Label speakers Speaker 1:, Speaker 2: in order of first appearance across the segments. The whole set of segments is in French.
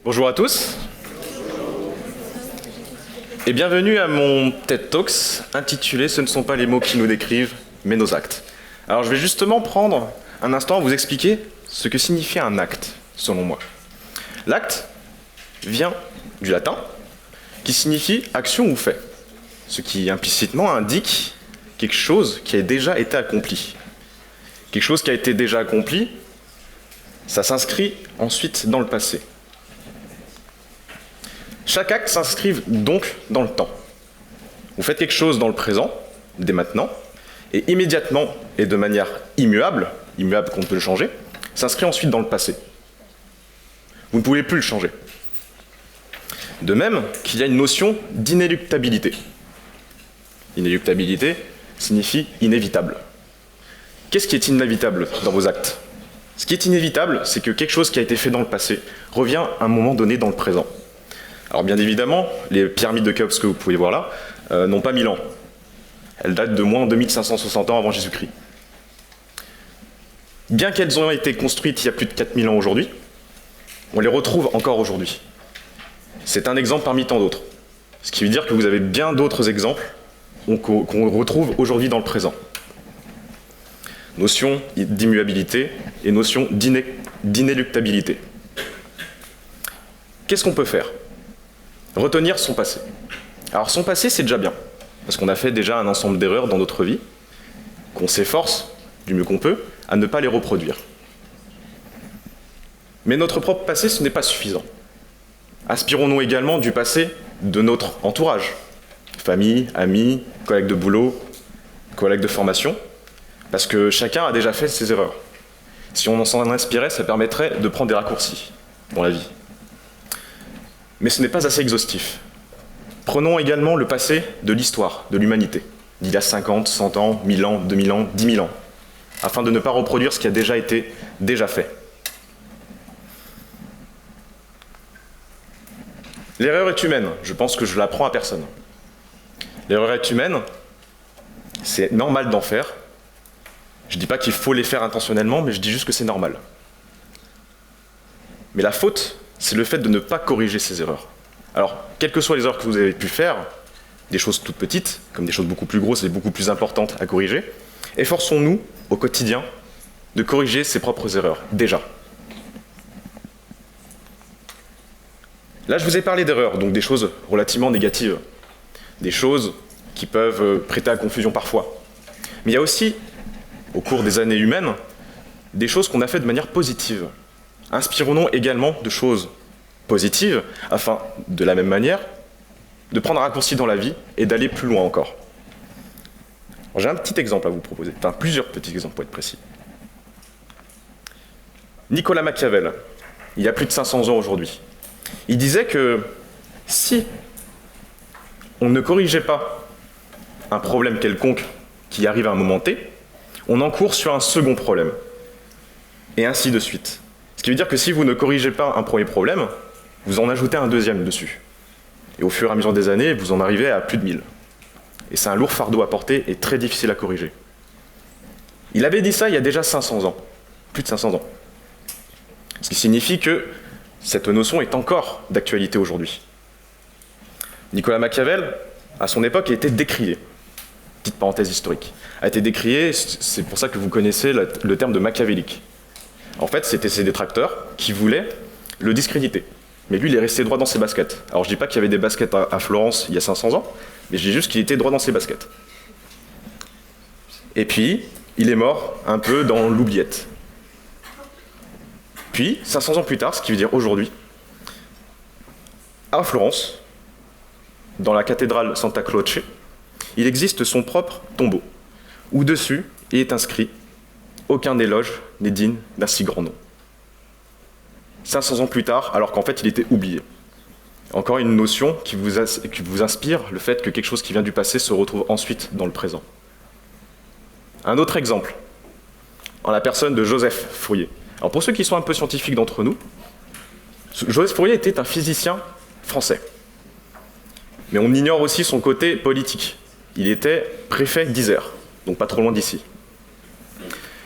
Speaker 1: Bonjour à tous et bienvenue à mon TED Talks intitulé « Ce ne sont pas les mots qui nous décrivent, mais nos actes ». Alors je vais justement prendre un instant à vous expliquer ce que signifie un acte, selon moi. L'acte vient du latin, qui signifie action ou fait, ce qui implicitement indique quelque chose qui a déjà été accompli. Quelque chose qui a été déjà accompli, ça s'inscrit ensuite dans le passé. Chaque acte s'inscrit donc dans le temps. Vous faites quelque chose dans le présent, dès maintenant, et immédiatement et de manière immuable qu'on ne peut le changer, s'inscrit ensuite dans le passé. Vous ne pouvez plus le changer. De même qu'il y a une notion d'inéluctabilité. Inéluctabilité signifie inévitable. Qu'est-ce qui est inévitable dans vos actes ? Ce qui est inévitable, c'est que quelque chose qui a été fait dans le passé revient à un moment donné dans le présent. Alors bien évidemment, les pyramides de Khéops que vous pouvez voir là n'ont pas 1000 ans. Elles datent de moins de 2560 ans avant Jésus-Christ. Bien qu'elles ont été construites il y a plus de 4000 ans aujourd'hui, on les retrouve encore aujourd'hui. C'est un exemple parmi tant d'autres. Ce qui veut dire que vous avez bien d'autres exemples qu'on retrouve aujourd'hui dans le présent. Notion d'immuabilité et notion d'inéluctabilité. Qu'est-ce qu'on peut faire ? Retenir son passé. Alors son passé, c'est déjà bien, parce qu'on a fait déjà un ensemble d'erreurs dans notre vie, qu'on s'efforce, du mieux qu'on peut, à ne pas les reproduire. Mais notre propre passé, ce n'est pas suffisant. Aspirons-nous également du passé de notre entourage, famille, amis, collègues de boulot, collègues de formation, parce que chacun a déjà fait ses erreurs. Si on s'en inspirait, ça permettrait de prendre des raccourcis dans la vie. Mais ce n'est pas assez exhaustif. Prenons également le passé de l'histoire, de l'humanité, d'il y a 50, 100 ans, 1000 ans, 2000 ans, 10 000 ans, afin de ne pas reproduire ce qui a déjà été fait. L'erreur est humaine, je pense que je l'apprends à personne. L'erreur est humaine, c'est normal d'en faire. Je ne dis pas qu'il faut les faire intentionnellement, mais je dis juste que c'est normal. Mais la faute, c'est le fait de ne pas corriger ces erreurs. Alors, quelles que soient les erreurs que vous avez pu faire, des choses toutes petites, comme des choses beaucoup plus grosses et beaucoup plus importantes à corriger, efforçons-nous au quotidien de corriger ses propres erreurs, déjà. Là, je vous ai parlé d'erreurs, donc des choses relativement négatives, des choses qui peuvent prêter à confusion parfois. Mais il y a aussi, au cours des années humaines, des choses qu'on a fait de manière positive. Inspirons-nous également de choses positives, afin, de la même manière, de prendre un raccourci dans la vie et d'aller plus loin encore. J'ai un petit exemple à vous proposer, enfin plusieurs petits exemples pour être précis. Nicolas Machiavel, il y a plus de 500 ans aujourd'hui, il disait que si on ne corrigeait pas un problème quelconque qui arrive à un moment T, on encourt sur un second problème, et ainsi de suite. Ce qui veut dire que si vous ne corrigez pas un premier problème, vous en ajoutez un deuxième dessus. Et au fur et à mesure des années, vous en arrivez à plus de 1000. Et c'est un lourd fardeau à porter et très difficile à corriger. Il avait dit ça il y a déjà 500 ans, plus de 500 ans. Ce qui signifie que cette notion est encore d'actualité aujourd'hui. Nicolas Machiavel, à son époque, a été décrié. Petite parenthèse historique. A été décrié, c'est pour ça que vous connaissez le terme de machiavélique. En fait, c'était ses détracteurs qui voulaient le discréditer. Mais lui, il est resté droit dans ses baskets. Alors, je dis pas qu'il y avait des baskets à Florence il y a 500 ans, mais je dis juste qu'il était droit dans ses baskets. Et puis, il est mort un peu dans l'oubliette. Puis, 500 ans plus tard, ce qui veut dire aujourd'hui, à Florence, dans la cathédrale Santa Croce, il existe son propre tombeau, où dessus, il est inscrit « Aucun éloge n'est digne d'un si grand nom ». 500 ans plus tard, alors qu'en fait il était oublié. Encore une notion qui vous inspire le fait que quelque chose qui vient du passé se retrouve ensuite dans le présent. Un autre exemple, en la personne de Joseph Fourier. Alors pour ceux qui sont un peu scientifiques d'entre nous, Joseph Fourier était un physicien français. Mais on ignore aussi son côté politique. Il était préfet d'Isère, donc pas trop loin d'ici.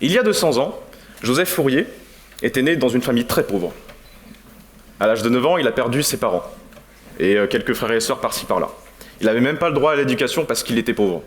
Speaker 1: Il y a 200 ans, Joseph Fourier était né dans une famille très pauvre. À l'âge de 9 ans, il a perdu ses parents et quelques frères et sœurs par-ci par-là. Il n'avait même pas le droit à l'éducation parce qu'il était pauvre.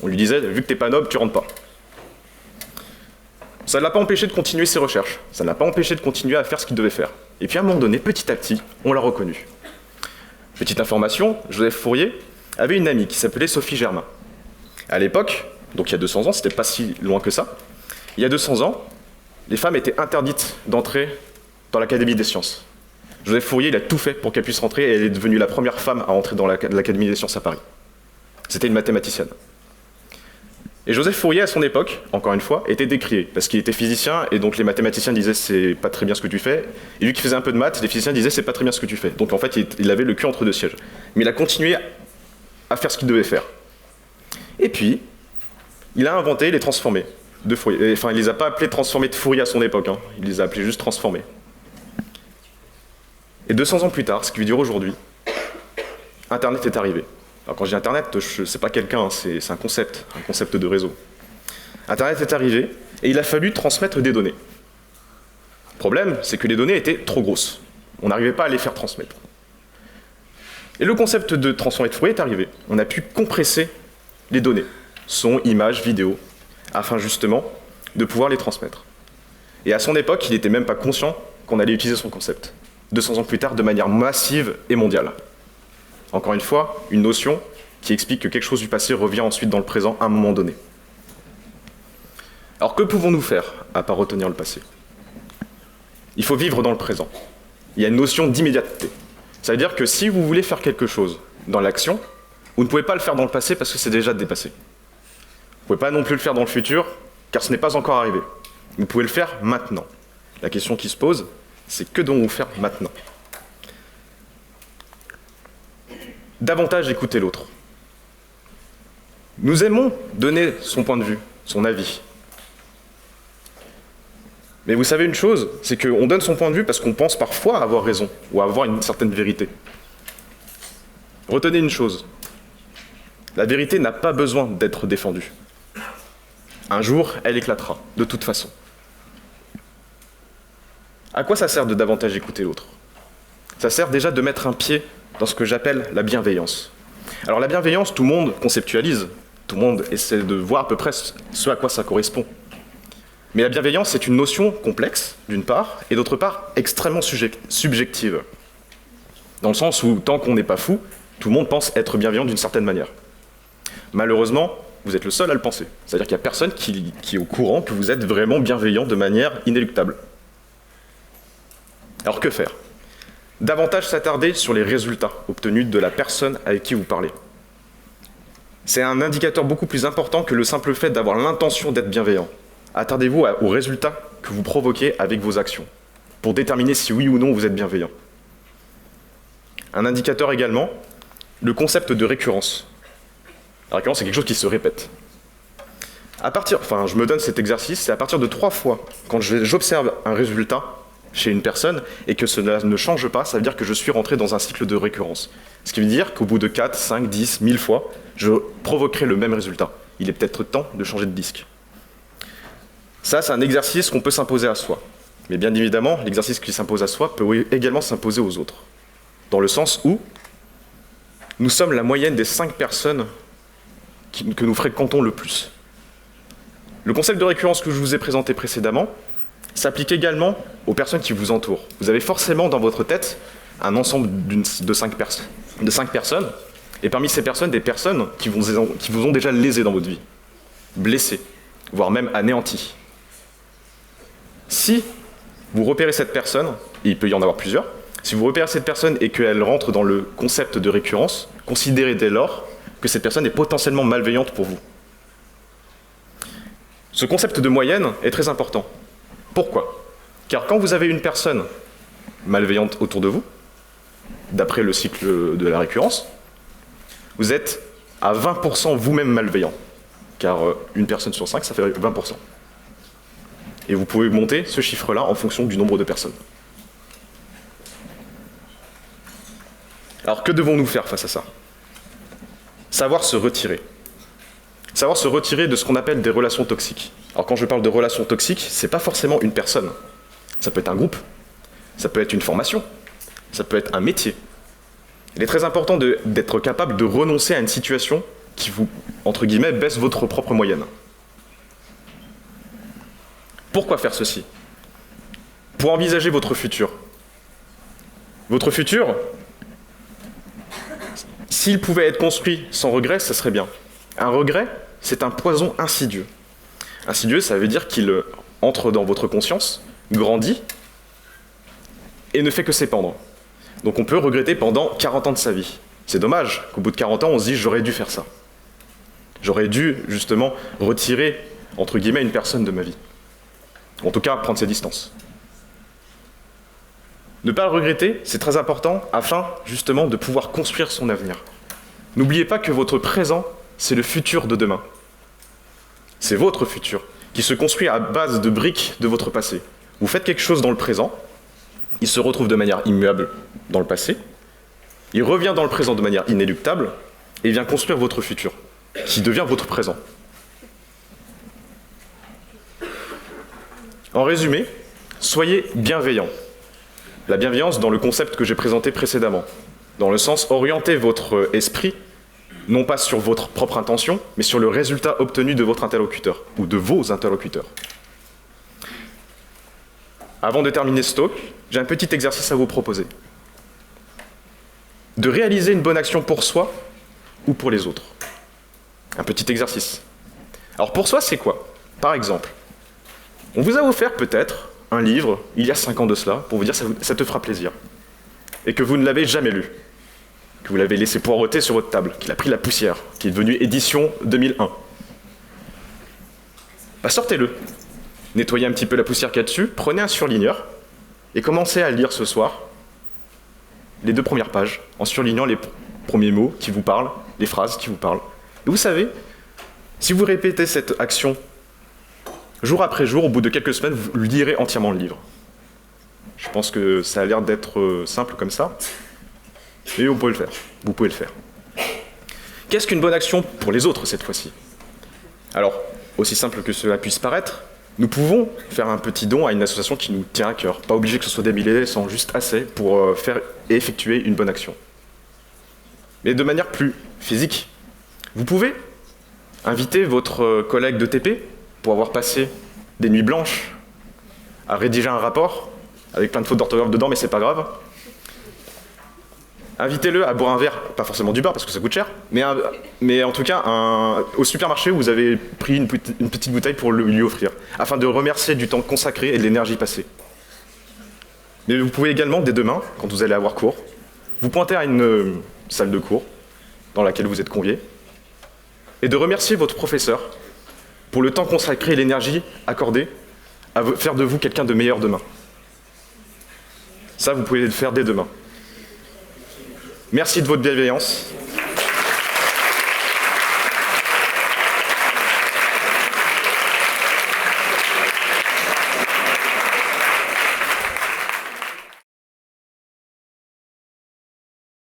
Speaker 1: On lui disait, vu que t'es pas noble, tu rentres pas. Ça ne l'a pas empêché de continuer ses recherches, ça ne l'a pas empêché de continuer à faire ce qu'il devait faire. Et puis à un moment donné, petit à petit, on l'a reconnu. Petite information, Joseph Fourier avait une amie qui s'appelait Sophie Germain. À l'époque, donc il y a 200 ans, c'était pas si loin que ça, il y a 200 ans, les femmes étaient interdites d'entrer dans l'Académie des sciences. Joseph Fourier, il a tout fait pour qu'elle puisse rentrer et elle est devenue la première femme à entrer dans l'Académie des sciences à Paris. C'était une mathématicienne. Et Joseph Fourier, à son époque, encore une fois, était décrié, parce qu'il était physicien, et donc les mathématiciens disaient c'est pas très bien ce que tu fais, et lui qui faisait un peu de maths, les physiciens disaient c'est pas très bien ce que tu fais. Donc en fait, il avait le cul entre deux sièges. Mais il a continué à faire ce qu'il devait faire. Et puis, il a inventé les transformés de Fourier. Enfin, il les a pas appelés transformés de Fourier à son époque, hein. Il les a appelés juste transformés. Et 200 ans plus tard, ce qui veut dire aujourd'hui, Internet est arrivé. Alors quand je dis Internet, c'est pas quelqu'un, hein, c'est un concept de réseau. Internet est arrivé et il a fallu transmettre des données. Le problème, c'est que les données étaient trop grosses. On n'arrivait pas à les faire transmettre. Et le concept de transformer de Fourier est arrivé. On a pu compresser les données, son, images, vidéos, afin justement de pouvoir les transmettre. Et à son époque, il n'était même pas conscient qu'on allait utiliser son concept. 200 ans plus tard, de manière massive et mondiale. Encore une fois, une notion qui explique que quelque chose du passé revient ensuite dans le présent à un moment donné. Alors que pouvons-nous faire à part retenir le passé? Il faut vivre dans le présent. Il y a une notion d'immédiateté. Ça veut dire que si vous voulez faire quelque chose dans l'action, vous ne pouvez pas le faire dans le passé parce que c'est déjà dépassé. Vous ne pouvez pas non plus le faire dans le futur car ce n'est pas encore arrivé. Vous pouvez le faire maintenant. La question qui se pose, c'est que devons-nous faire maintenant? Davantage écouter l'autre. Nous aimons donner son point de vue, son avis. Mais vous savez une chose, c'est qu'on donne son point de vue parce qu'on pense parfois avoir raison, ou avoir une certaine vérité. Retenez une chose, la vérité n'a pas besoin d'être défendue. Un jour, elle éclatera, de toute façon. À quoi ça sert de davantage écouter l'autre? Ça sert déjà de mettre un pied dans ce que j'appelle la bienveillance. Alors la bienveillance, tout le monde conceptualise, tout le monde essaie de voir à peu près ce à quoi ça correspond. Mais la bienveillance, c'est une notion complexe, d'une part, et d'autre part, extrêmement subjective. Dans le sens où, tant qu'on n'est pas fou, tout le monde pense être bienveillant d'une certaine manière. Malheureusement, vous êtes le seul à le penser. C'est-à-dire qu'il n'y a personne qui est au courant que vous êtes vraiment bienveillant de manière inéluctable. Alors que faire? Davantage s'attarder sur les résultats obtenus de la personne avec qui vous parlez. C'est un indicateur beaucoup plus important que le simple fait d'avoir l'intention d'être bienveillant. Attardez-vous aux résultats que vous provoquez avec vos actions, pour déterminer si oui ou non vous êtes bienveillant. Un indicateur également, le concept de récurrence. La récurrence, c'est quelque chose qui se répète. Je me donne cet exercice, c'est à partir de 3 fois, quand j'observe un résultat chez une personne et que cela ne change pas, ça veut dire que je suis rentré dans un cycle de récurrence. Ce qui veut dire qu'au bout de 4, 5, 10, 1000 fois, je provoquerai le même résultat. Il est peut-être temps de changer de disque. Ça, c'est un exercice qu'on peut s'imposer à soi. Mais bien évidemment, l'exercice qui s'impose à soi peut également s'imposer aux autres. Dans le sens où nous sommes la moyenne des 5 personnes que nous fréquentons le plus. Le concept de récurrence que je vous ai présenté précédemment s'applique également aux personnes qui vous entourent. Vous avez forcément dans votre tête un ensemble de 5 personnes, et parmi ces personnes, des personnes qui vous ont déjà lésé dans votre vie, blessé, voire même anéanti. Si vous repérez cette personne, et il peut y en avoir plusieurs, si vous repérez cette personne et qu'elle rentre dans le concept de récurrence, considérez dès lors que cette personne est potentiellement malveillante pour vous. Ce concept de moyenne est très important. Pourquoi? Car quand vous avez une personne malveillante autour de vous, d'après le cycle de la récurrence, vous êtes à 20% vous-même malveillant. Car une personne sur 5, ça fait 20%. Et vous pouvez monter ce chiffre-là en fonction du nombre de personnes. Alors que devons-nous faire face à ça? Savoir se retirer. Savoir se retirer de ce qu'on appelle des relations toxiques. Alors quand je parle de relations toxiques, c'est pas forcément une personne. Ça peut être un groupe, ça peut être une formation, ça peut être un métier. Il est très important d'être capable de renoncer à une situation qui vous, entre guillemets, baisse votre propre moyenne. Pourquoi faire ceci? Pour envisager votre futur. Votre futur, s'il pouvait être construit sans regret, ça serait bien. Un regret, c'est un poison insidieux. Insidieux, ça veut dire qu'il entre dans votre conscience, grandit, et ne fait que s'épandre. Donc on peut regretter pendant 40 ans de sa vie. C'est dommage qu'au bout de 40 ans, on se dise « j'aurais dû faire ça ». J'aurais dû, justement, retirer, entre guillemets, une personne de ma vie. En tout cas, prendre ses distances. Ne pas le regretter, c'est très important, afin, justement, de pouvoir construire son avenir. N'oubliez pas que votre présent, c'est le futur de demain. C'est votre futur, qui se construit à base de briques de votre passé. Vous faites quelque chose dans le présent, il se retrouve de manière immuable dans le passé, il revient dans le présent de manière inéluctable, et vient construire votre futur, qui devient votre présent. En résumé, soyez bienveillants. La bienveillance dans le concept que j'ai présenté précédemment, dans le sens orienter votre esprit, non pas sur votre propre intention, mais sur le résultat obtenu de votre interlocuteur, ou de vos interlocuteurs. Avant de terminer ce talk, j'ai un petit exercice à vous proposer. De réaliser une bonne action pour soi ou pour les autres. Un petit exercice. Alors pour soi, c'est quoi? Par exemple, on vous a offert peut-être un livre, il y a 5 ans de cela, pour vous dire ça te fera plaisir. Et que vous ne l'avez jamais lu. Que vous l'avez laissé poireauter sur votre table, qu'il a pris la poussière, qui est devenu édition 2001. Bah sortez-le. Nettoyez un petit peu la poussière qu'il y a dessus, prenez un surligneur, et commencez à lire ce soir les 2 premières pages, en surlignant les premiers mots qui vous parlent, les phrases qui vous parlent. Et vous savez, si vous répétez cette action jour après jour, au bout de quelques semaines, vous lirez entièrement le livre. Je pense que ça a l'air d'être simple comme ça, mais vous pouvez le faire. Vous pouvez le faire. Qu'est-ce qu'une bonne action pour les autres cette fois-ci? Alors, aussi simple que cela puisse paraître, nous pouvons faire un petit don à une association qui nous tient à cœur. Pas obligé que ce soit des milliers, sans juste assez pour faire et effectuer une bonne action. Mais de manière plus physique, vous pouvez inviter votre collègue de TP pour avoir passé des nuits blanches à rédiger un rapport avec plein de fautes d'orthographe dedans, mais c'est pas grave. Invitez-le à boire un verre, pas forcément du bar parce que ça coûte cher, mais en tout cas au supermarché où vous avez pris une petite bouteille pour lui offrir, afin de remercier du temps consacré et de l'énergie passée. Mais vous pouvez également, dès demain, quand vous allez avoir cours, vous pointer à une salle de cours dans laquelle vous êtes convié, et de remercier votre professeur pour le temps consacré et l'énergie accordée à faire de vous quelqu'un de meilleur demain. Ça, vous pouvez le faire dès demain. Merci de votre bienveillance.